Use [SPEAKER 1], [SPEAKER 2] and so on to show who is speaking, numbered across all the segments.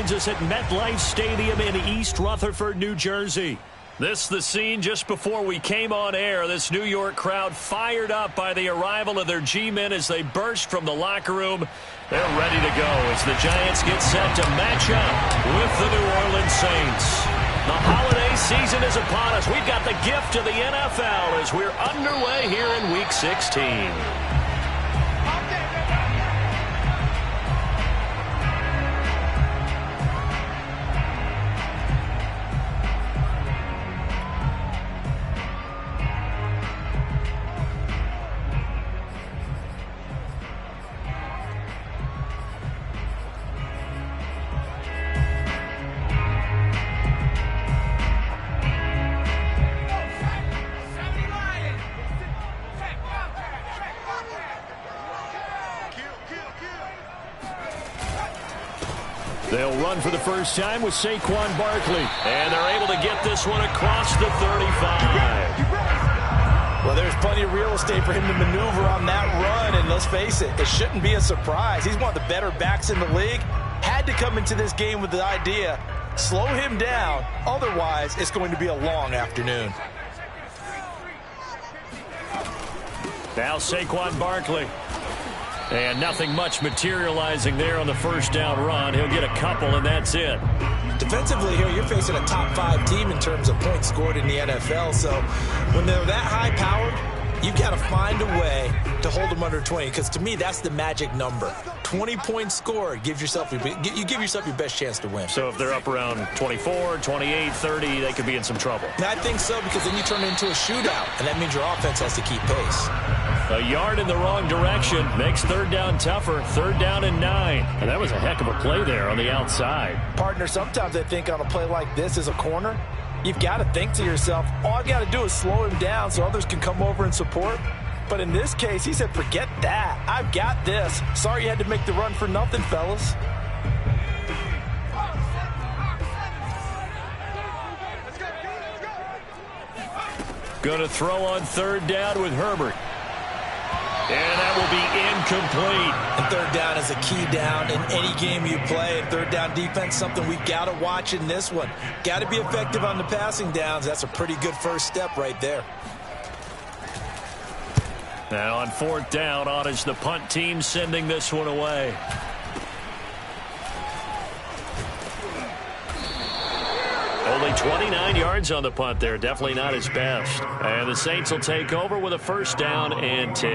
[SPEAKER 1] joins us at MetLife Stadium in East Rutherford, New Jersey. This the scene just before we came on air. This New York crowd fired up by the arrival of their G-men as they burst from the locker room. They're ready to go as the Giants get set to match up with the New Orleans Saints. The holiday season is upon us. We've got the gift of the NFL as we're underway here in Week 16. They'll run for the first time with Saquon Barkley. And they're able to get this one across the 35.
[SPEAKER 2] Well, there's plenty of real estate for him to maneuver on that run. And let's face it, it shouldn't be a surprise. He's one of the better backs in the league. Had to come into this game with the idea, slow him down. Otherwise, it's going to be a long afternoon.
[SPEAKER 1] Now Saquon Barkley. And nothing much materializing there on the first down run. He'll get a couple, and that's it.
[SPEAKER 2] Defensively here, you're facing a top 5 team in terms of points scored in the NFL. So when they're that high-powered, you've got to find a way to hold them under 20. Because to me, that's the magic number. 20 points scored gives yourself you give yourself your best chance to win.
[SPEAKER 1] So if they're up around 24, 28, 30, they could be in some trouble.
[SPEAKER 2] And I think so, because then you turn it into a shootout, and that means your offense has to keep pace.
[SPEAKER 1] A yard in the wrong direction makes third down tougher. Third down and 9. And that was a heck of a play there on the outside.
[SPEAKER 2] Partner, sometimes I think on a play like this as a corner, you've got to think to yourself, all I've got to do is slow him down so others can come over and support. But in this case, he said, forget that. I've got this. Sorry you had to make the run for nothing, fellas.
[SPEAKER 1] Going to throw on third down with Herbert. And that will be incomplete.
[SPEAKER 2] And third down is a key down in any game you play. And third down defense, something we've got to watch in this one. Got to be effective on the passing downs. That's a pretty good first step right there.
[SPEAKER 1] Now on fourth down, Ottage, the punt team sending this one away. Only 29 yards on the punt there. Definitely not his best. And the Saints will take over with a first down and 10.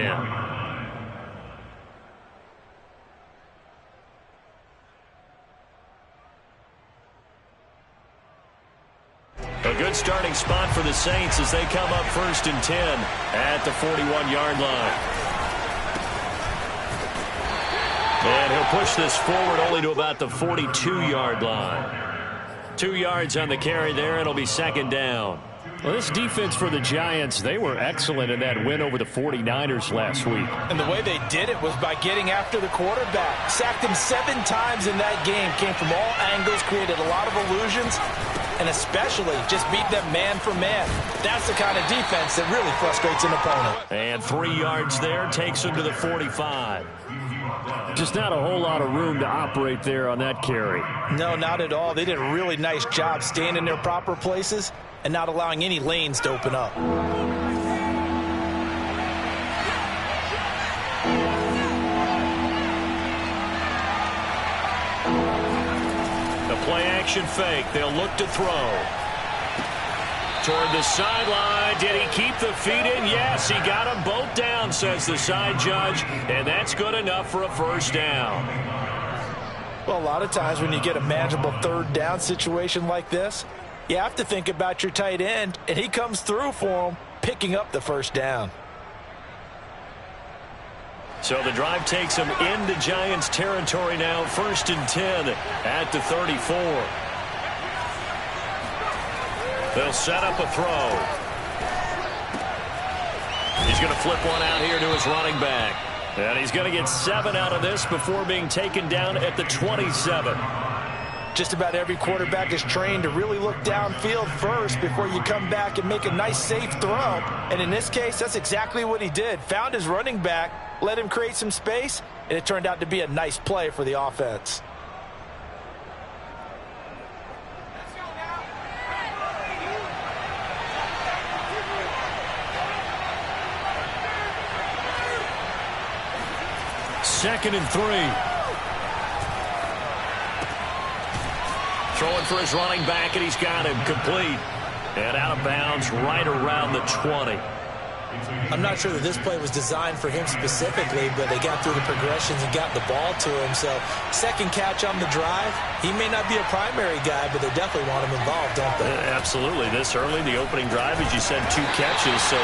[SPEAKER 1] A good starting spot for the Saints as they come up first and 10 at the 41-yard line. And he'll push this forward only to about the 42-yard line. 2 yards on the carry there, and it'll be second down. Well, this defense for the Giants, they were excellent in that win over the 49ers last week.
[SPEAKER 2] And the way they did it was by getting after the quarterback. Sacked him 7 times in that game. Came from all angles, created a lot of illusions, and especially just beat them man for man. That's the kind of defense that really frustrates an opponent.
[SPEAKER 1] And 3 yards there takes him to the 45. Just not a whole lot of room to operate there on that carry.
[SPEAKER 2] No, not at all. They did a really nice job staying in their proper places and not allowing any lanes to open up.
[SPEAKER 1] The play action fake. They'll look to throw. Toward the sideline. Did he keep the feet in? Yes, he got them both down, says the side judge. And that's good enough for a first down.
[SPEAKER 2] Well, a lot of times when you get a manageable third down situation like this, you have to think about your tight end, and he comes through for him, picking up the first down.
[SPEAKER 1] So the drive takes him into Giants territory now. First and 10 at the 34. They'll set up a throw. He's going to flip one out here to his running back. And he's going to get 7 out of this before being taken down at the 27.
[SPEAKER 2] Just about every quarterback is trained to really look downfield first before you come back and make a nice, safe throw. And in this case, that's exactly what he did. Found his running back, let him create some space, and it turned out to be a nice play for the offense.
[SPEAKER 1] 2nd and 3. Throwing for his running back, and he's got him complete. And out of bounds right around the 20.
[SPEAKER 2] I'm not sure that this play was designed for him specifically, but they got through the progressions and got the ball to him. So, second catch on the drive. He may not be a primary guy, but they definitely want him involved, don't they?
[SPEAKER 1] Absolutely. This early, the opening drive, as you said, 2 catches. So,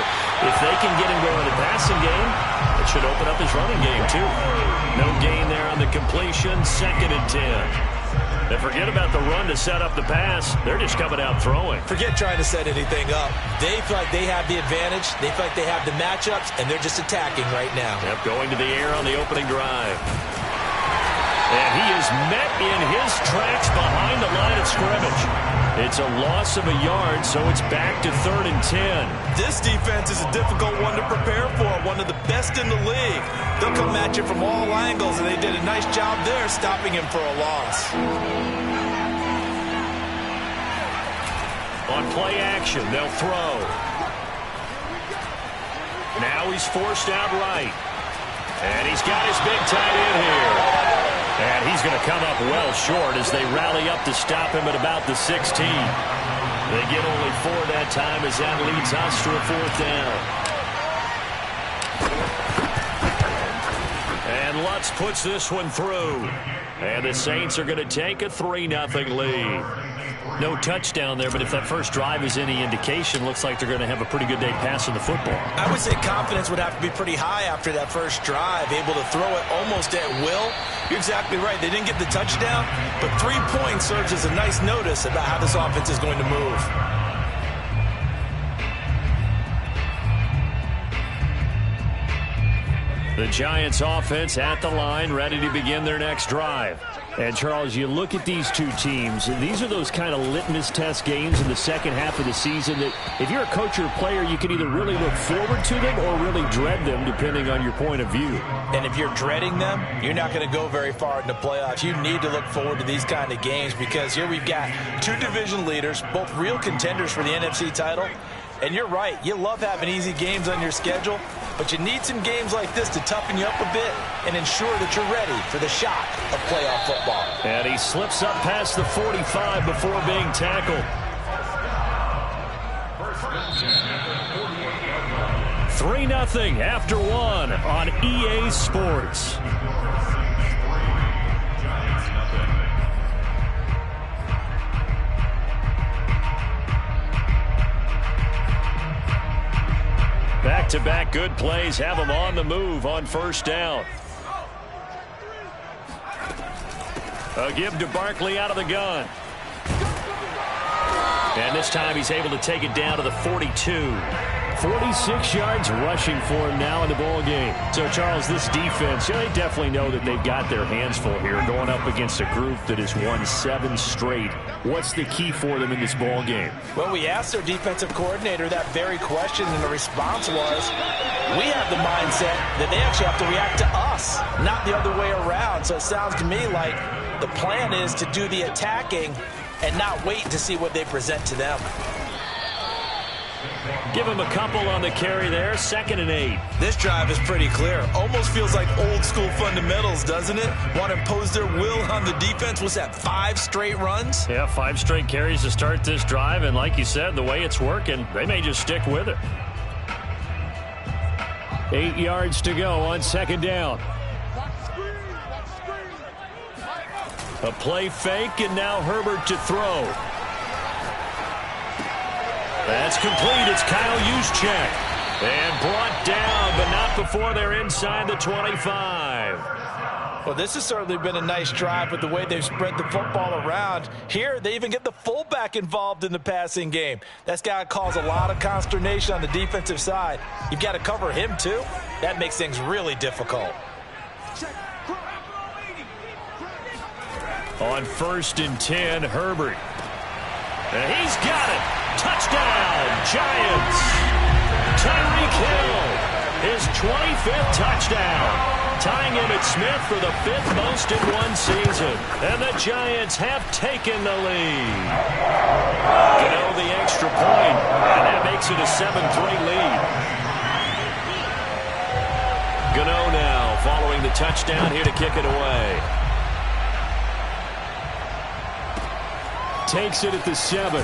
[SPEAKER 1] if they can get him going in the passing game, it should open up his running game, too. No gain there on the completion. 2nd and 10. And forget about the run to set up the pass. They're just coming out throwing.
[SPEAKER 2] Forget trying to set anything up. They feel like they have the advantage. They feel like they have the matchups, and they're just attacking right now.
[SPEAKER 1] Yep, going to the air on the opening drive. And he is met in his tracks behind the line of scrimmage. It's a loss of a yard, so it's back to 3rd and 10.
[SPEAKER 2] This defense is a difficult one to prepare for, one of the best in the league. They'll come at you from all angles, and they did a nice job there stopping him for a loss.
[SPEAKER 1] On play action, they'll throw. Now he's forced out right. And he's got his big tight end here. And he's going to come up well short as they rally up to stop him at about the 16. They get only 4 that time as that leads us to a 4th down. And Lutz puts this one through. And the Saints are going to take a 3-0 lead. No touchdown there, but if that first drive is any indication, looks like they're going to have a pretty good day passing the football.
[SPEAKER 2] I would say confidence would have to be pretty high after that first drive, able to throw it almost at will. You're exactly right. They didn't get the touchdown, but 3 points serves as a nice notice about how this offense is going to move.
[SPEAKER 1] The Giants offense at the line, ready to begin their next drive. And, Charles, you look at these two teams, these are those kind of litmus test games in the second half of the season that if you're a coach or a player, you can either really look forward to them or really dread them, depending on your point of view.
[SPEAKER 2] And if you're dreading them, you're not going to go very far in the playoffs. You need to look forward to these kind of games because here we've got 2 division leaders, both real contenders for the NFC title. And you're right, you love having easy games on your schedule, but you need some games like this to toughen you up a bit and ensure that you're ready for the shock of playoff football.
[SPEAKER 1] And he slips up past the 45 before being tackled. 3-0 after 1 on EA Sports. Back-to-back good plays have them on the move on first down. A give to Barkley out of the gun. And this time he's able to take it down to the 42. 46 yards rushing for him now in the ball game. So, Charles, this defense, they definitely know that they've got their hands full here going up against a group that has won 7 straight. What's the key for them in this ball game?
[SPEAKER 2] Well, we asked their defensive coordinator that very question, and the response was, we have the mindset that they actually have to react to us, not the other way around. So it sounds to me like the plan is to do the attacking and not wait to see what they present to them.
[SPEAKER 1] Give him a couple on the carry there. 2nd and 8.
[SPEAKER 2] This drive is pretty clear. Almost feels like old school fundamentals, doesn't it? Want to impose their will on the defense. What's that, 5 straight runs?
[SPEAKER 1] Yeah, 5 straight carries to start this drive. And like you said, the way it's working, they may just stick with it. 8 yards to go on 2nd down. A play fake, and now Herbert to throw. That's complete. It's Kyle Juszczyk. And brought down, but not before they're inside the 25.
[SPEAKER 2] Well, this has certainly been a nice drive with the way they've spread the football around. Here, they even get the fullback involved in the passing game. That's got to cause a lot of consternation on the defensive side. You've got to cover him, too. That makes things really difficult.
[SPEAKER 1] On 1st and 10, Herbert. And he's got it. Touchdown, Giants. Tyreek Hill, his 25th touchdown, tying Emmitt Smith for the 5th most in one season. And the Giants have taken the lead. Gano the extra point, and that makes it a 7-3 lead. Gano now following the the touchdown here to kick it away. Takes it at the 7.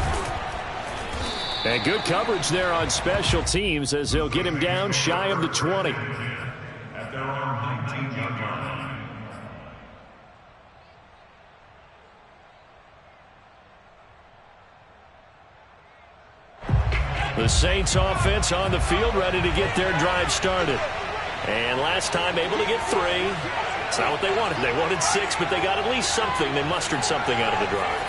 [SPEAKER 1] And good coverage there on special teams as they'll get him down shy of the 20.
[SPEAKER 3] At their own 19-yard line.
[SPEAKER 1] The Saints offense on the field, ready to get their drive started. And last time able to get 3. It's not what they wanted. They wanted 6, but they got at least something. They mustered something out of the drive.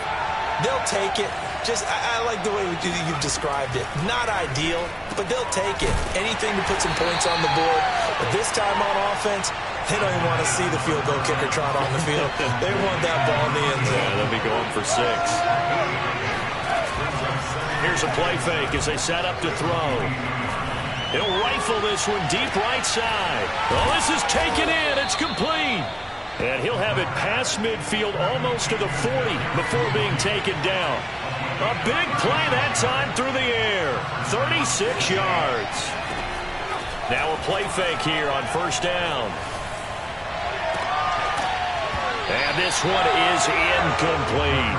[SPEAKER 2] They'll take it. I like the way you've described it. Not ideal, but they'll take it. Anything to put some points on the board. But this time on offense, they don't even want to see the field goal kicker trot on the field. They want that ball in the end zone.
[SPEAKER 1] Yeah, they'll be going for 6. Here's a play fake as they set up to throw. He'll rifle this one deep right side. Oh, this is taken in. It's complete. And he'll have it past midfield almost to the 40 before being taken down. A big play that time through the air. 36 yards. Now a play fake here on first down. And this one is incomplete.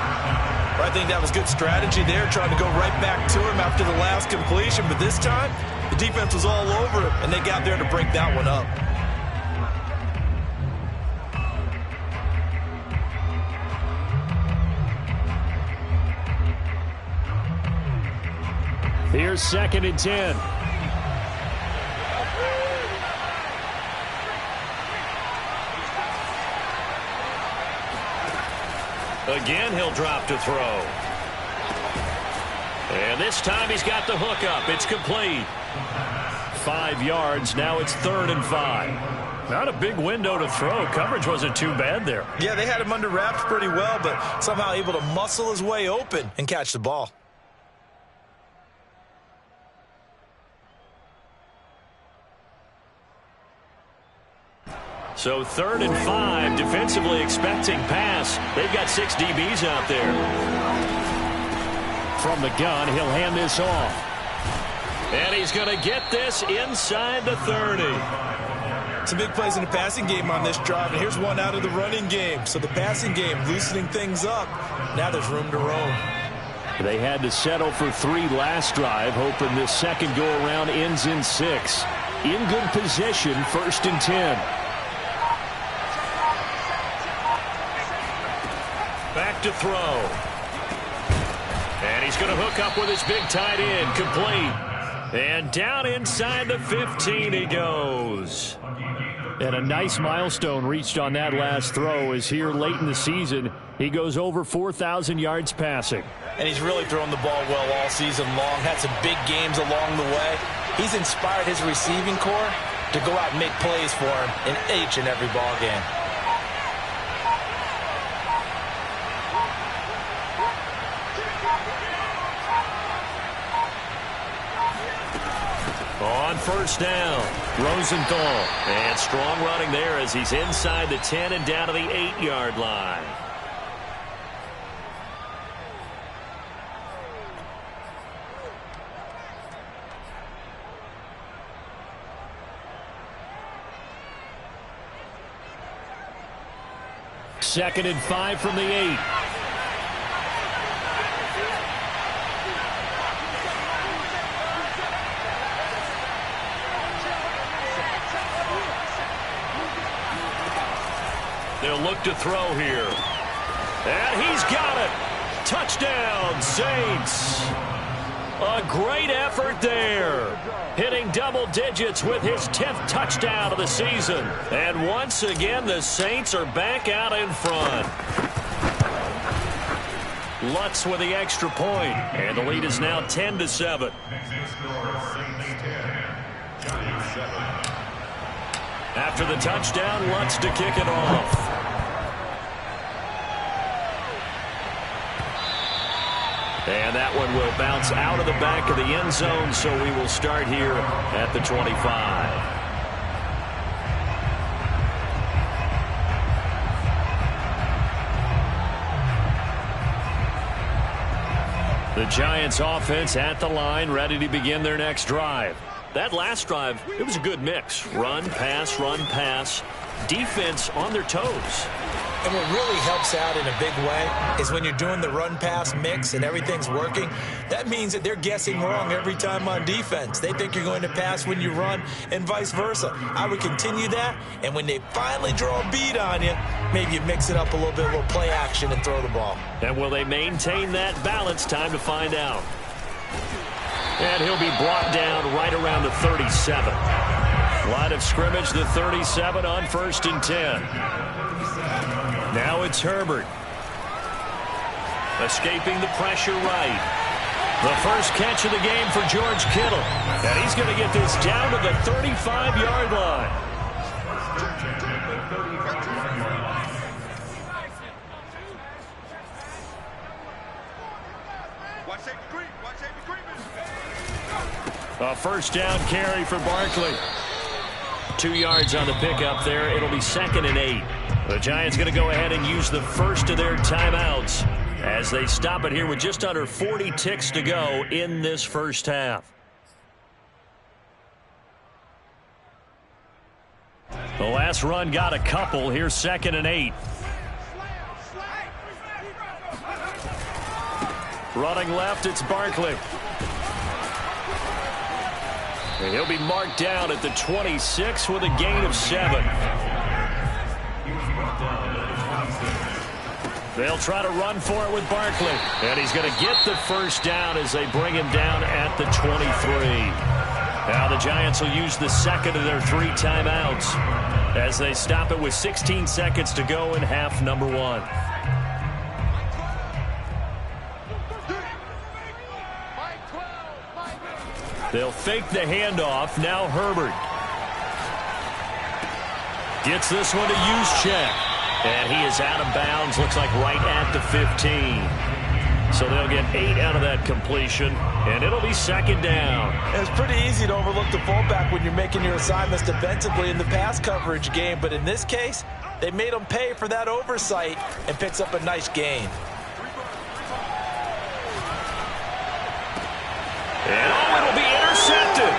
[SPEAKER 2] I think that was good strategy there, trying to go right back to him after the last completion. But this time, the defense was all over him, and they got there to break that one up.
[SPEAKER 1] Here's 2nd and 10. Again, he'll drop to throw. And this time he's got the hook up. It's complete. 5 yards. Now it's 3rd and 5. Not a big window to throw. Coverage wasn't too bad there.
[SPEAKER 2] Yeah, they had him under wraps pretty well, but somehow able to muscle his way open and catch the ball.
[SPEAKER 1] So 3rd and 5, defensively expecting pass. They've got 6 DBs out there. From the gun, he'll hand this off. And he's going to get this inside the 30.
[SPEAKER 2] Some big plays in the passing game on this drive, and here's one out of the running game. So the passing game loosening things up. Now there's room to roam.
[SPEAKER 1] They had to settle for 3 last drive, hoping this second go-around ends in 6. In good position, 1st and 10. Back to throw. And he's going to hook up with his big tight end. Complete. And down inside the 15 he goes. And a nice milestone reached on that last throw is here late in the season. He goes over 4,000 yards passing.
[SPEAKER 2] And he's really thrown the ball well all season long. Had some big games along the way. He's inspired his receiving corps to go out and make plays for him in each and every ball game.
[SPEAKER 1] On first down, Rosenthal. And strong running there as he's inside the 10 and down to the 8-yard line. Second and 5 from the 8. They'll look to throw here. And he's got it. Touchdown, Saints. A great effort there. Hitting double digits with his 10th touchdown of the season. And once again, the Saints are back out in front. Lutz with the extra point. And the lead is now 10-7. After the touchdown, Lutz to kick it off. And that one will bounce out of the back of the end zone, so we will start here at the 25. The Giants offense at the line, ready to begin their next drive. That last drive, it was a good mix. Run, pass, defense on their toes.
[SPEAKER 2] And what really helps out in a big way is when you're doing the run-pass mix and everything's working, that means that they're guessing wrong every time on defense. They think you're going to pass when you run and vice versa. I would continue that, and when they finally draw a beat on you, maybe you mix it up a little bit, a little play action and throw the ball.
[SPEAKER 1] And will they maintain that balance? Time to find out. And he'll be brought down right around the 37. Line of scrimmage, the 37 on 1st and 10. Now it's Herbert. Escaping the pressure right. The first catch of the game for George Kittle. And he's going to get this down to the 35-yard line. A first down carry for Barkley. 2 yards on the pickup there. It'll be 2nd and 8. The Giants going to go ahead and use the first of their timeouts as they stop it here with just under 40 ticks to go in this first half. The last run got a couple. Here's 2nd and 8. Running left, it's Barkley. And he'll be marked down at the 26 with a gain of 7. They'll try to run for it with Barkley. And he's going to get the first down as they bring him down at the 23. Now the Giants will use the second of their 3 timeouts as they stop it with 16 seconds to go in half number 1. They'll fake the handoff. Now Herbert gets this one to Juszczyk. And he is out of bounds. Looks like right at the 15. So they'll get 8 out of that completion. And it'll be 2nd down.
[SPEAKER 2] It's pretty easy to overlook the fullback when you're making your assignments defensively in the pass coverage game. But in this case, they made him pay for that oversight and picks up a nice gain.
[SPEAKER 1] And it'll be intercepted.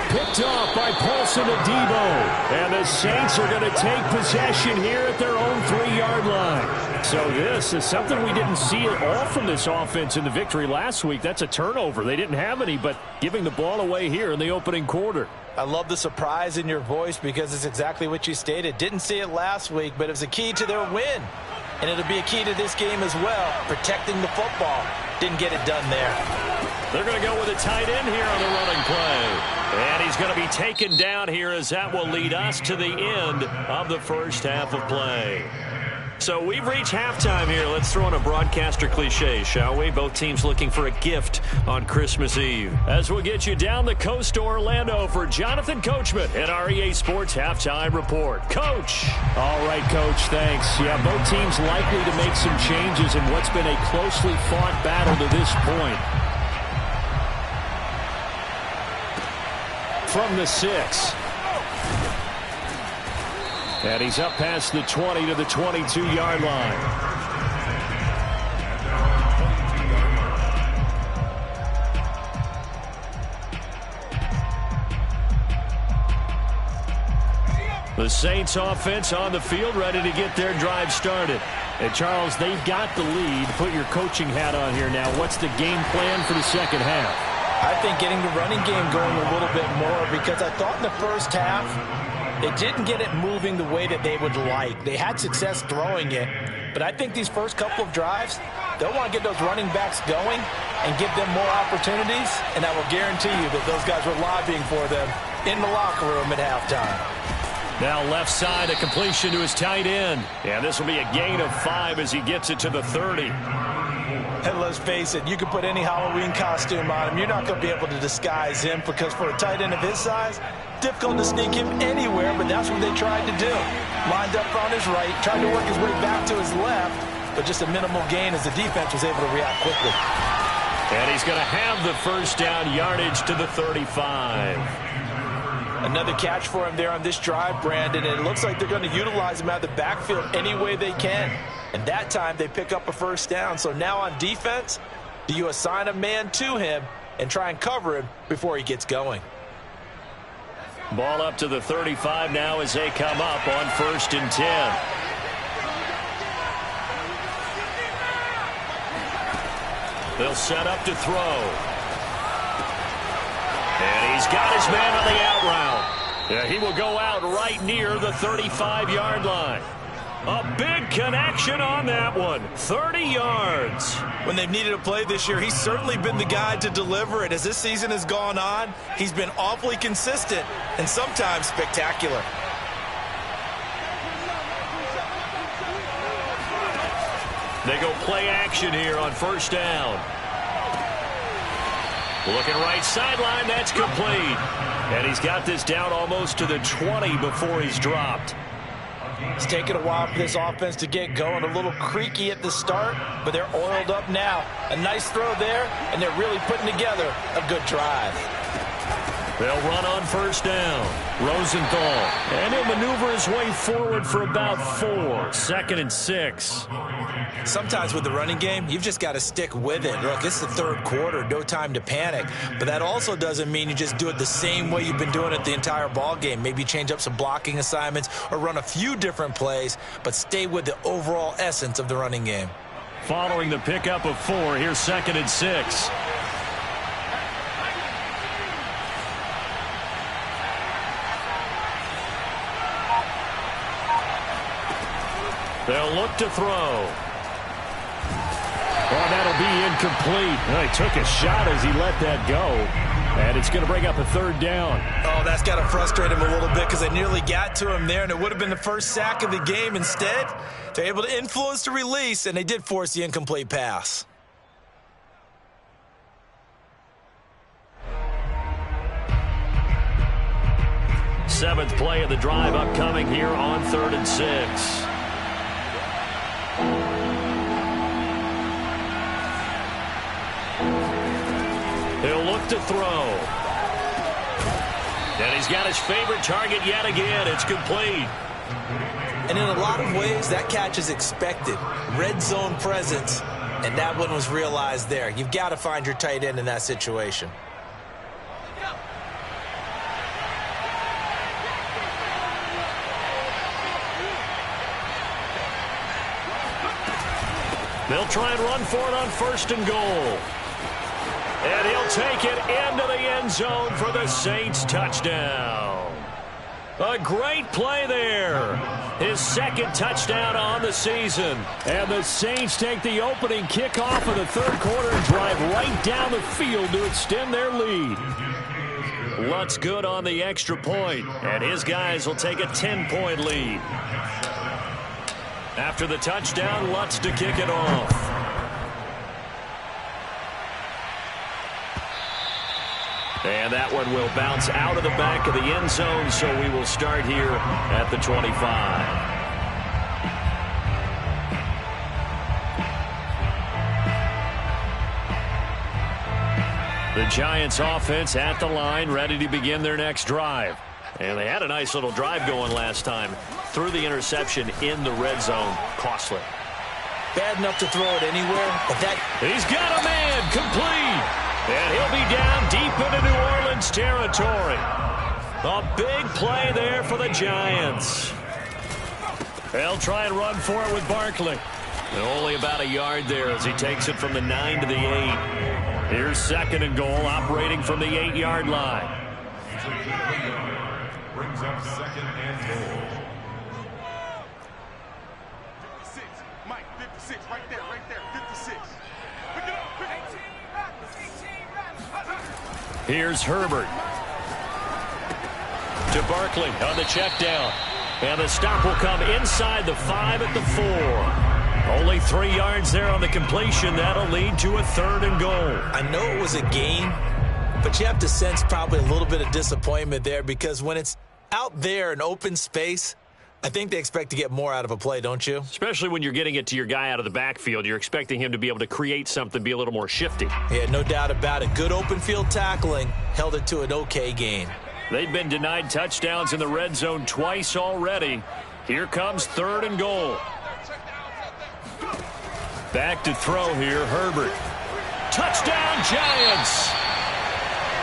[SPEAKER 1] Picked off by Paulson Adebo. And the Saints are going to take possession here at their own 3-yard line. So this is something we didn't see at all from this offense in the victory last week. That's a turnover. They didn't have any, but giving the ball away here in the opening quarter.
[SPEAKER 2] I love the surprise in your voice because it's exactly what you stated. Didn't see it last week, but it was a key to their win. And it'll be a key to this game as well, protecting the football. Didn't get it done there.
[SPEAKER 1] They're going to go with a tight end here on the running play. And he's going to be taken down here as that will lead us to the end of the first half of play. So we've reached halftime here. Let's throw in a broadcaster cliche, shall we? Both teams looking for a gift on Christmas Eve. As we'll get you down the coast to Orlando for Jonathan Coachman at our EA Sports Halftime Report. Coach.
[SPEAKER 4] All right, Coach, thanks. Yeah, both teams likely to make some changes in what's been a closely fought battle to this point.
[SPEAKER 1] From the 6. And he's up past the 20 to the 22-yard line. The Saints offense on the field ready to get their drive started.
[SPEAKER 4] And Charles, they've got the lead. Put your coaching hat on here now. What's the game plan for the second half?
[SPEAKER 2] I think getting the running game going a little bit more because I thought in the first half they didn't get it moving the way that they would like. They had success throwing it, but I think these first couple of drives, they'll want to get those running backs going and give them more opportunities, and I will guarantee you that those guys were lobbying for them in the locker room at halftime.
[SPEAKER 1] Now left side, a completion to his tight end. And this will be a gain of 5 as he gets it to the 30.
[SPEAKER 2] And let's face it, you can put any Halloween costume on him. You're not going to be able to disguise him because for a tight end of his size, difficult to sneak him anywhere, but that's what they tried to do. Lined up on his right, tried to work his way back to his left, but just a minimal gain as the defense was able to react quickly.
[SPEAKER 1] And he's going to have the first down, yardage to the 35.
[SPEAKER 2] Another catch for him there on this drive, Brandon, and it looks like they're going to utilize him out of the backfield any way they can. And that time they pick up a first down. So now on defense, do you assign a man to him and try and cover him before he gets going?
[SPEAKER 1] Ball up to the 35 now as they come up on 1st and 10. They'll set up to throw. And he's got his man on the out route. Yeah, he will go out right near the 35-yard line. A big connection on that one. 30 yards.
[SPEAKER 2] When they've needed a play this year, he's certainly been the guy to deliver it. As this season has gone on, he's been awfully consistent and sometimes spectacular.
[SPEAKER 1] They go play action here on 1st down. Looking right sideline, that's complete. And he's got this down almost to the 20 before he's dropped.
[SPEAKER 2] It's taken a while for this offense to get going. A little creaky at the start, but they're oiled up now. A nice throw there, and they're really putting together a good drive.
[SPEAKER 1] They'll run on 1st down. Rosenthal. And he'll maneuver his way forward for about 4. 2nd and 6.
[SPEAKER 2] Sometimes with the running game, you've just got to stick with it. Look, it's the 3rd quarter, no time to panic. But that also doesn't mean you just do it the same way you've been doing it the entire ball game. Maybe change up some blocking assignments or run a few different plays, but stay with the overall essence of the running game.
[SPEAKER 1] Following the pickup of 4, here's 2nd and 6. They'll look to throw. Oh, that'll be incomplete. Well, he took a shot as he let that go. And it's going to bring up a 3rd down.
[SPEAKER 2] Oh, that's got to frustrate him a little bit because they nearly got to him there, and it would have been the first sack of the game. Instead, they're able to influence the release, and they did force the incomplete pass.
[SPEAKER 1] Seventh play of the drive upcoming here on 3rd and 6. He'll look to throw. And he's got his favorite target yet again. It's complete.
[SPEAKER 2] And in a lot of ways, that catch is expected. Red zone presence, and that one was realized there. You've got to find your tight end in that situation.
[SPEAKER 1] They'll try and run for it on 1st and goal. And he'll take it into the end zone for the Saints touchdown. A great play there. His 2nd touchdown on the season. And the Saints take the opening kickoff of the 3rd quarter and drive right down the field to extend their lead. Lutz good on the extra point, and his guys will take a 10-point lead. After the touchdown, Lutz to kick it off. And that one will bounce out of the back of the end zone, so we will start here at the 25. The Giants offense at the line, ready to begin their next drive. And they had a nice little drive going last time. Threw the interception in the red zone. Costly.
[SPEAKER 2] Bad enough to throw it anywhere, but that...
[SPEAKER 1] He's got a man, complete. And he'll be down deep into New Orleans territory. A big play there for the Giants. They'll try and run for it with Barkley. And only about a yard there as he takes it from the 9 to the 8. Here's 2nd and goal, operating from the 8-yard line.
[SPEAKER 3] Brings up 2nd and goal.
[SPEAKER 5] 56, Mike, 56, right there, 56. Pick it up,
[SPEAKER 1] Here's Herbert. To Barkley on the check down. And the stop will come inside the 5 at the 4. Only 3 yards there on the completion. That'll lead to a 3rd and goal.
[SPEAKER 2] I know it was a gain, but you have to sense probably a little bit of disappointment there because when it's out there in open space, I think they expect to get more out of a play, don't you?
[SPEAKER 1] Especially when you're getting it to your guy out of the backfield. You're expecting him to be able to create something, be a little more shifty.
[SPEAKER 2] Yeah, no doubt about it. Good open field tackling. Held it to an okay gain.
[SPEAKER 1] They've been denied touchdowns in the red zone twice already. Here comes 3rd and goal. Back to throw here, Herbert. Touchdown, Giants!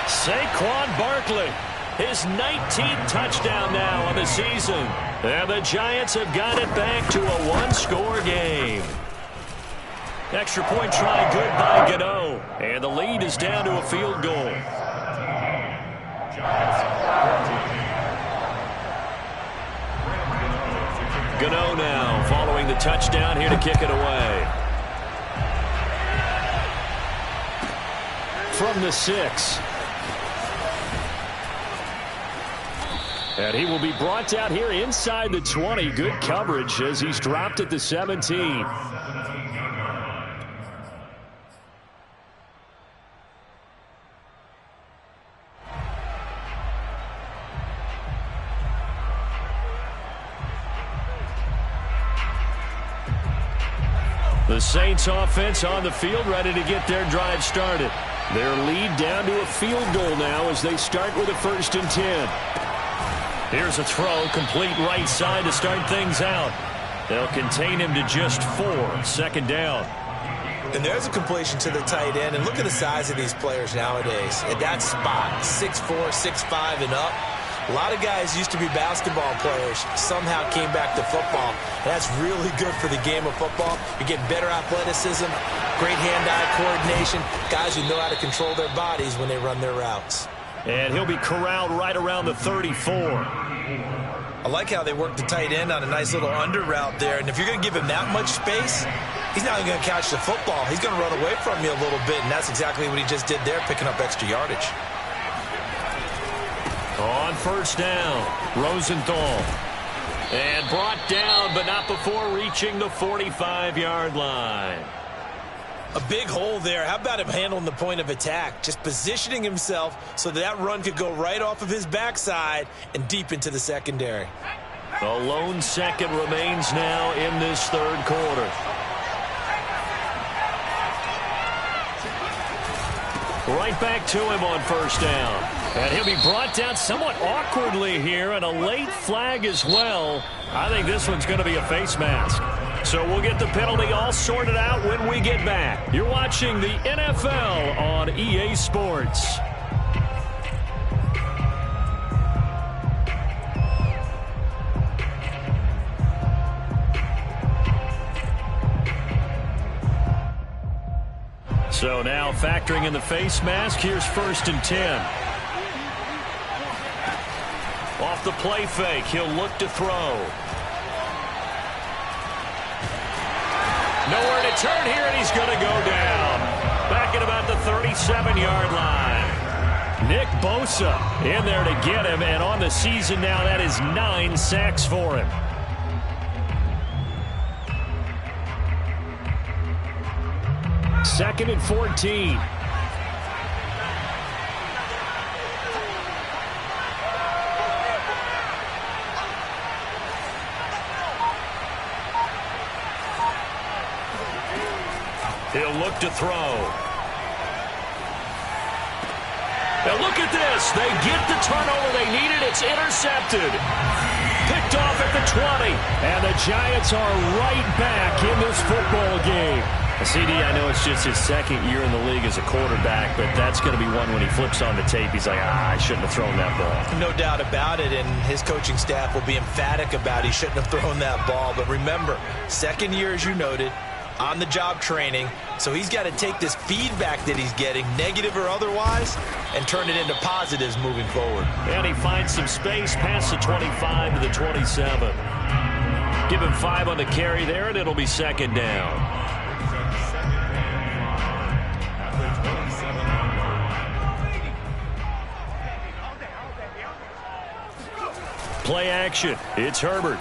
[SPEAKER 1] Saquon Barkley. his 19th touchdown now on the season. And the Giants have got it back to a one-score game. Extra point try good by Gano. And the lead is down to a field goal. Gano now following the touchdown here to kick it away. From the 6. And he will be brought down here inside the 20. Good coverage as he's dropped at the 17. The Saints offense on the field, ready to get their drive started. Their lead down to a field goal now as they start with a 1st and 10. Here's a throw, complete right side to start things out. They'll contain him to just 4, 2nd down.
[SPEAKER 2] And there's a completion to the tight end. And look at the size of these players nowadays. At that spot, 6'4", 6'5", and up. A lot of guys used to be basketball players, somehow came back to football. That's really good for the game of football. You get better athleticism, great hand-eye coordination, guys who know how to control their bodies when they run their routes.
[SPEAKER 1] And he'll be corralled right around the 34.
[SPEAKER 2] I like how they work the tight end on a nice little under route there. And if you're going to give him that much space, he's not going to catch the football. He's going to run away from you a little bit, and that's exactly what he just did there, picking up extra yardage.
[SPEAKER 1] On 1st down, Rosenthal. And brought down, but not before reaching the 45-yard line.
[SPEAKER 2] A big hole there. How about him handling the point of attack? Just positioning himself so that run could go right off of his backside and deep into the secondary.
[SPEAKER 1] The lone second remains now in this 3rd quarter. Right back to him on 1st down. And he'll be brought down somewhat awkwardly here, and a late flag as well. I think this one's going to be a face mask. So we'll get the penalty all sorted out when we get back. You're watching the NFL on EA Sports. So now factoring in the face mask, here's 1st and 10. Off the play fake, he'll look to throw. Nowhere to turn here, and he's going to go down. Back at about the 37-yard line. Nick Bosa in there to get him, and on the season now, that is 9 sacks for him. Second and 14. He'll look to throw. Now look at this. They get the turnover they needed. It's intercepted. Picked off at the 20. And the Giants are right back in this football game. CD, I know it's just his 2nd year in the league as a quarterback, but that's going to be one when he flips on the tape. He's like, I shouldn't have thrown that ball.
[SPEAKER 2] No doubt about it, and his coaching staff will be emphatic about he shouldn't have thrown that ball. But remember, 2nd year, as you noted, on-the-job training, so he's got to take this feedback that he's getting, negative or otherwise, and turn it into positives moving forward.
[SPEAKER 1] And he finds some space past the 25 to the 27. Give him 5 on the carry there, and it'll be 2nd down. Play action. It's Herbert.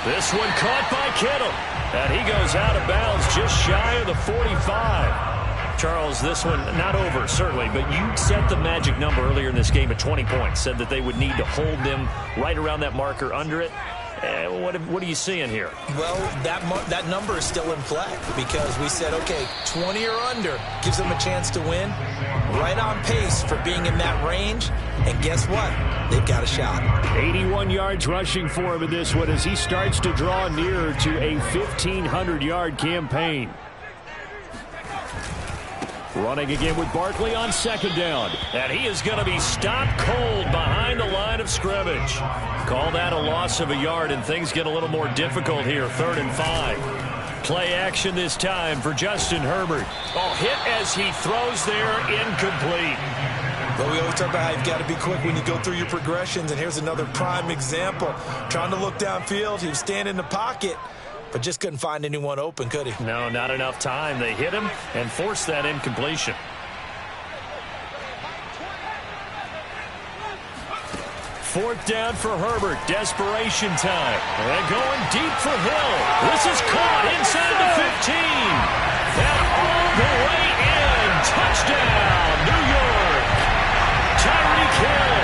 [SPEAKER 1] This one caught by Kittle. And he goes out of bounds just shy of the 45. Charles, this one not over, certainly, but you set the magic number earlier in this game at 20 points. Said that they would need to hold them right around that marker under it. What are you seeing here?
[SPEAKER 2] Well, that number is still in play because we said, okay, 20 or under gives them a chance to win. Right on pace for being in that range. And guess what? They've got a shot.
[SPEAKER 4] 81 yards rushing for him in this one as he starts to draw nearer to a 1,500-yard campaign. Running again with Barkley on second down.
[SPEAKER 1] And he is going to be stopped cold behind the line of scrimmage. Call that a loss of a yard, and things get a little more difficult here. 3rd and 5. Play action this time for Justin Herbert. Oh, hit as he throws there, incomplete.
[SPEAKER 2] But we always talk about how you've got to be quick when you go through your progressions, and here's another prime example. Trying to look downfield, he was standing in the pocket, but just couldn't find anyone open, could he?
[SPEAKER 1] No, not enough time. They hit him and forced that incompletion. 4th down for Herbert. Desperation time. And going deep for Hill. This is caught inside the 15. And all the way in. Touchdown, New York. Tyreek Hill,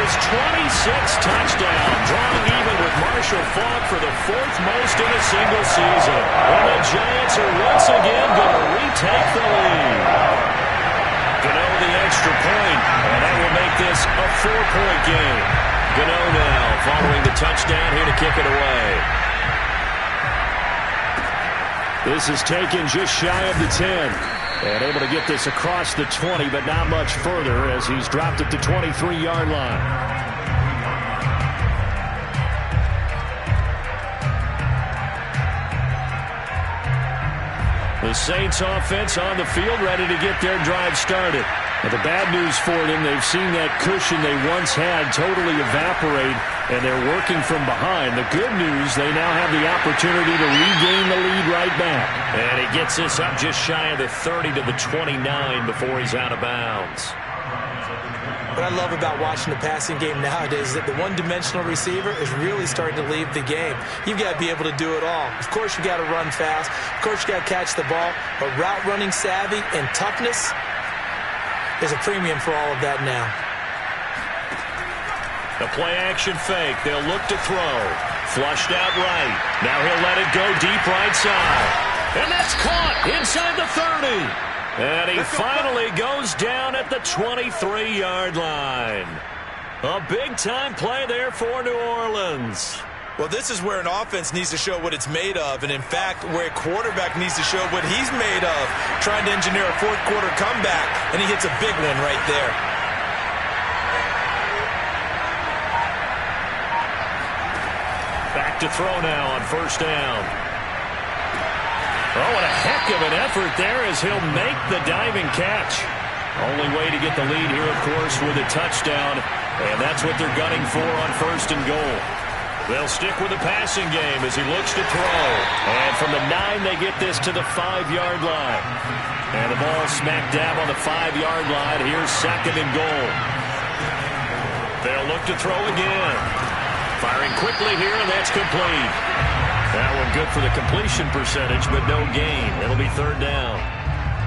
[SPEAKER 1] his 26th touchdown, drawing even with Marshall Faulk for the 4th most in a single season. And the Giants are once again going to retake the lead. Gano the extra point, and that will make this a 4-point game. Gano now following the touchdown here to kick it away.
[SPEAKER 4] This is taken just shy of the 10. And able to get this across the 20, but not much further as he's dropped it to 23-yard line. The Saints offense on the field, ready to get their drive started. But the bad news for them, they've seen that cushion they once had totally evaporate, and they're working from behind. The good news, they now have the opportunity to regain the lead right back.
[SPEAKER 1] And he gets this up just shy of the 30 to the 29 before he's out of bounds.
[SPEAKER 2] What I love about watching the passing game nowadays is that the one-dimensional receiver is really starting to leave the game. You've got to be able to do it all. Of course, you've got to run fast. Of course, you've got to catch the ball. But route running savvy and toughness, there's a premium for all of that now.
[SPEAKER 1] The play-action fake. They'll look to throw. Flushed out right. Now he'll let it go deep right side. And that's caught inside the 30. And he finally goes down at the 23-yard line. A big-time play there for New Orleans.
[SPEAKER 2] Well, this is where an offense needs to show what it's made of, and in fact, where a quarterback needs to show what he's made of, trying to engineer a fourth-quarter comeback, and he hits a big one right there.
[SPEAKER 1] Back to throw now on 1st down. Oh, what a heck of an effort there as he'll make the diving catch. Only way to get the lead here, of course, with a touchdown, and that's what they're gunning for on 1st and goal. They'll stick with the passing game as he looks to throw. And from the 9, they get this to the 5-yard line. And the ball smack dab on the 5-yard line. Here's 2nd and goal. They'll look to throw again. Firing quickly here, and that's complete. That one good for the completion percentage, but no gain. It'll be 3rd down.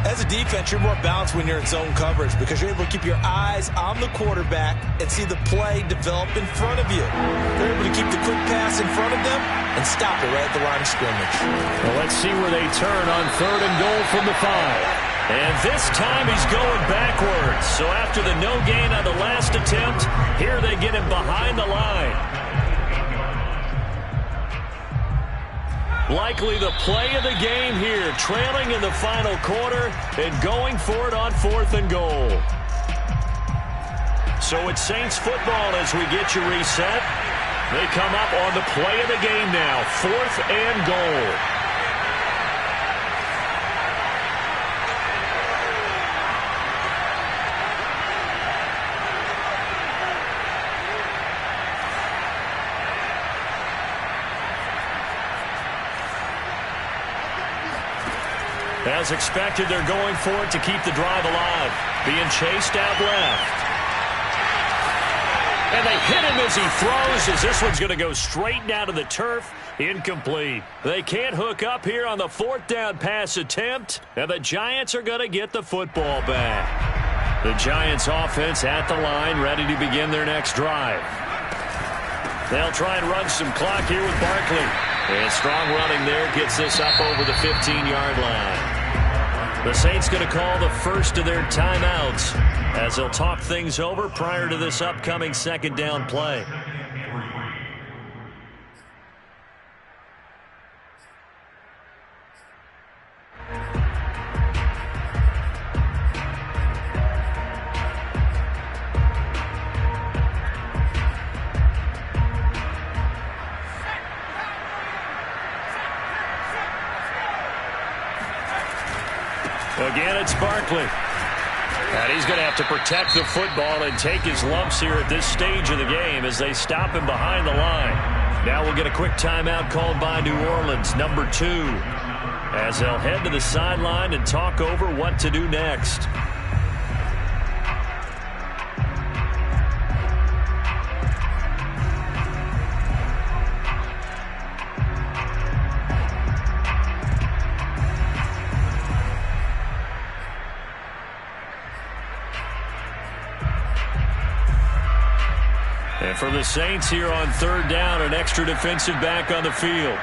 [SPEAKER 2] As a defense, you're more balanced when you're in zone coverage because you're able to keep your eyes on the quarterback and see the play develop in front of you. You're able to keep the quick pass in front of them and stop it right at the line of scrimmage.
[SPEAKER 4] Well, let's see where they turn on 3rd and goal from the 5.
[SPEAKER 1] And this time he's going backwards. So after the no gain on the last attempt, here they get him behind the line. Likely the play of the game here, trailing in the final quarter and going for it on 4th and goal. So it's Saints football as we get you reset. They come up on the play of the game now, 4th and goal. As expected, they're going for it to keep the drive alive. Being chased out left. And they hit him as he throws, as this one's going to go straight down to the turf. Incomplete. They can't hook up here on the 4th down pass attempt, and the Giants are going to get the football back. The Giants offense at the line, ready to begin their next drive. They'll try and run some clock here with Barkley. And strong running there gets this up over the 15-yard line. The Saints going to call the first of their timeouts as they'll talk things over prior to this upcoming 2nd down play. Again, it's Barkley. And he's going to have to protect the football and take his lumps here at this stage of the game as they stop him behind the line. Now we'll get a quick timeout called by New Orleans, number 2, as they'll head to the sideline and talk over what to do next. And for the Saints here on third down, an extra defensive back on the field.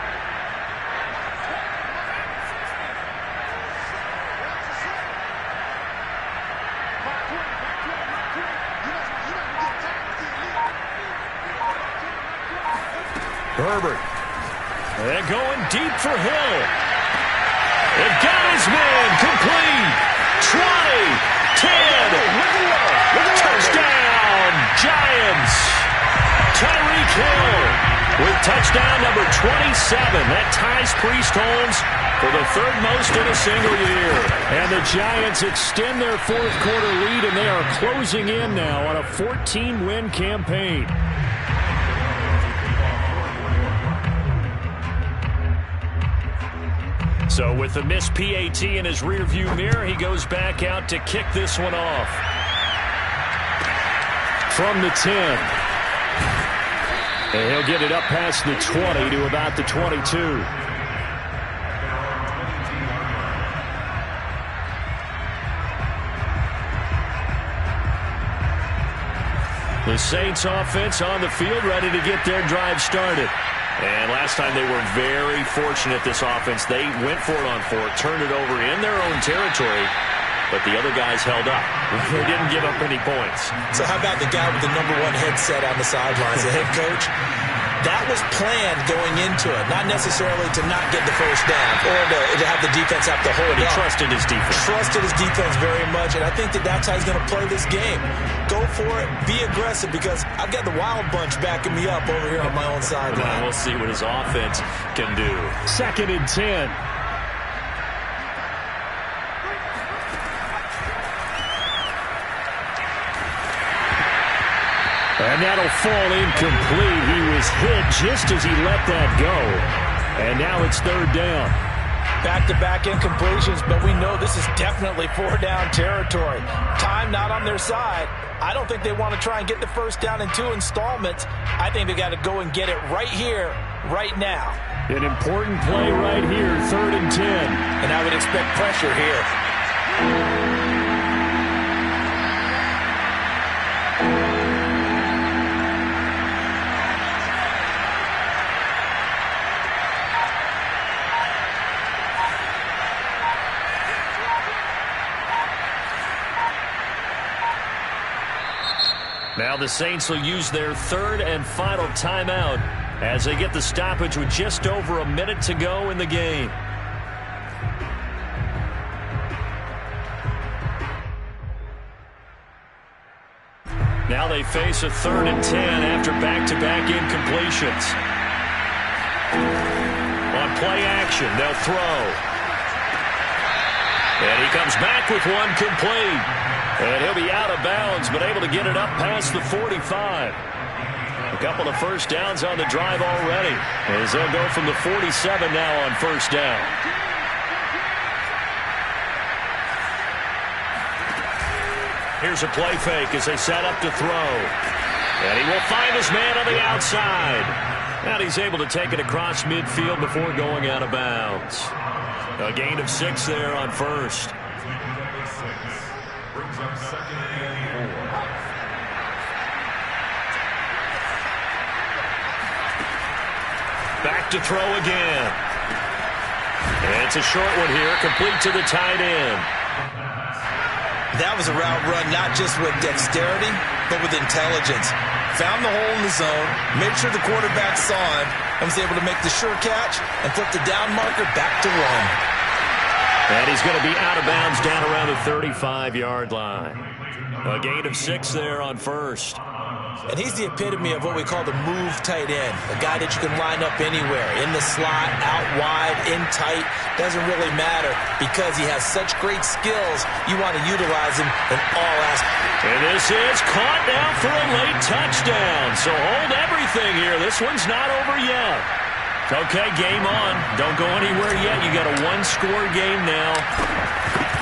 [SPEAKER 1] Herbert. And going deep for Hill. It got his man complete. 20, 10, touchdown, Giants. Tyreek Hill with touchdown number 27. That ties Priest Holmes for the third most in a single year. And the Giants extend their fourth quarter lead, and they are closing in now on a 14-win campaign. So with the missed PAT in his rearview mirror, he goes back out to kick this one off. From the 10. And he'll get it up past the 20 to about the 22. The Saints offense on the field, ready to get their drive started. And last time they were very fortunate, this offense. They went for it on 4, turned it over in their own territory, but the other guys held up. They didn't give up any points.
[SPEAKER 2] So how about the guy with the number 1 headset on the sidelines, the head coach? That was planned going into it, not necessarily to not get the first down or to have the defense have to hold it.
[SPEAKER 1] He trusted his defense.
[SPEAKER 2] Trusted his defense very much, and I think that's how he's going to play this game. Go for it, be aggressive, because I've got the Wild Bunch backing me up over here on my own sideline.
[SPEAKER 1] We'll see what his offense can do.
[SPEAKER 4] 2nd and 10. And that'll fall incomplete. He was hit just as he let that go. And now it's third down.
[SPEAKER 2] Back-to-back incompletions, but we know this is definitely 4-down territory. Time not on their side. I don't think they want to try and get the first down in 2 installments. I think they got to go and get it right here, right now.
[SPEAKER 4] An important play right here, 3rd and 10.
[SPEAKER 2] And I would expect pressure here.
[SPEAKER 1] Now the Saints will use their third and final timeout as they get the stoppage with just over a minute to go in the game. Now they face a 3rd and 10 after back-to-back incompletions. On play action, they'll throw. And he comes back with one complete. And he'll be out of bounds, but able to get it up past the 45. A couple of first downs on the drive already, as they'll go from the 47 now on first down. Here's a play fake as they set up to throw. And he will find his man on the outside. And he's able to take it across midfield before going out of bounds. A gain of 6 there on first. Back to throw again. And it's a short one here, complete to the tight end.
[SPEAKER 2] That was a route run not just with dexterity, but with intelligence. Found the hole in the zone, made sure the quarterback saw him, and was able to make the sure catch and flip the down marker back to run.
[SPEAKER 1] And he's going to be out of bounds down around the 35-yard line. A gain of 6 there on first.
[SPEAKER 2] And he's the epitome of what we call the move tight end, a guy that you can line up anywhere, in the slot, out wide, in tight, doesn't really matter because he has such great skills. You want to utilize him in all aspects.
[SPEAKER 1] And this is caught now for a late touchdown. So hold everything here. This one's not over yet. Okay, game on. Don't go anywhere yet. You got a one-score game now.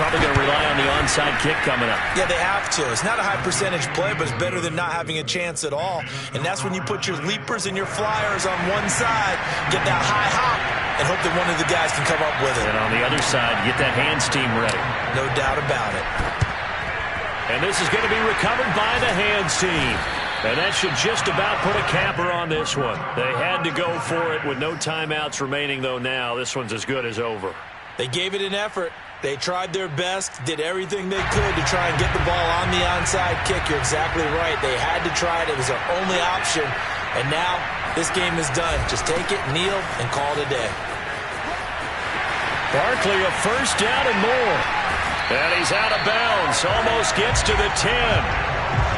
[SPEAKER 1] Probably going to rely on the onside kick coming up.
[SPEAKER 2] Yeah, they have to. It's not a high percentage play, but it's better than not having a chance at all. And that's when you put your leapers and your flyers on one side, get that high hop, and hope that one of the guys can come up with it.
[SPEAKER 1] And on the other side, get that hands team ready.
[SPEAKER 2] No doubt about it.
[SPEAKER 1] And this is going to be recovered by the hands team. And that should just about put a capper on this one. They had to go for it with no timeouts remaining, though now. This one's as good as over.
[SPEAKER 2] They gave it an effort. They tried their best, did everything they could to try and get the ball on the onside kick. You're exactly right. They had to try it. It was their only option. And now this game is done. Just take it, kneel, and call it a day.
[SPEAKER 1] Barkley a first down and more. And he's out of bounds. Almost gets to the 10.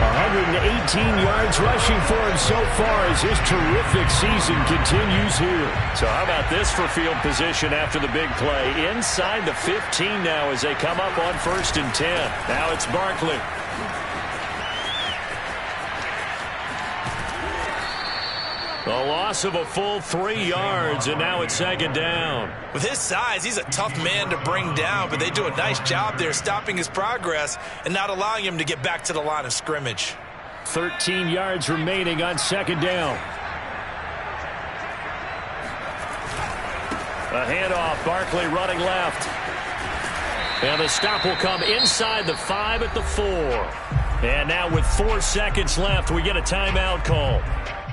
[SPEAKER 4] 118 yards rushing for him so far as his terrific season continues here.
[SPEAKER 1] So how about this for field position after the big play? Inside the 15 now as they come up on 1st and 10. Now it's Barkley. The loss of a full 3 yards, and now it's 2nd down.
[SPEAKER 2] With his size, he's a tough man to bring down, but they do a nice job there stopping his progress and not allowing him to get back to the line of scrimmage.
[SPEAKER 4] 13 yards remaining on 2nd down.
[SPEAKER 1] A handoff, Barkley running left. And the stop will come inside the 5 at the 4. And now with 4 seconds left, we get a timeout call.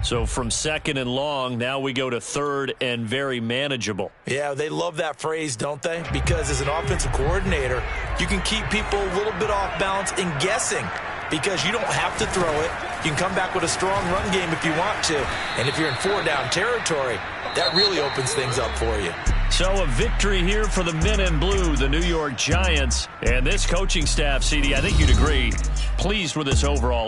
[SPEAKER 1] So from 2nd and long, now we go to 3rd and very manageable.
[SPEAKER 2] Yeah, they love that phrase, don't they? Because as an offensive coordinator, you can keep people a little bit off balance and guessing because you don't have to throw it. You can come back with a strong run game if you want to. And if you're in 4-down territory, that really opens things up for you.
[SPEAKER 1] So a victory here for the men in blue, the New York Giants. And this coaching staff, CD, I think you'd agree, pleased with this overall effort.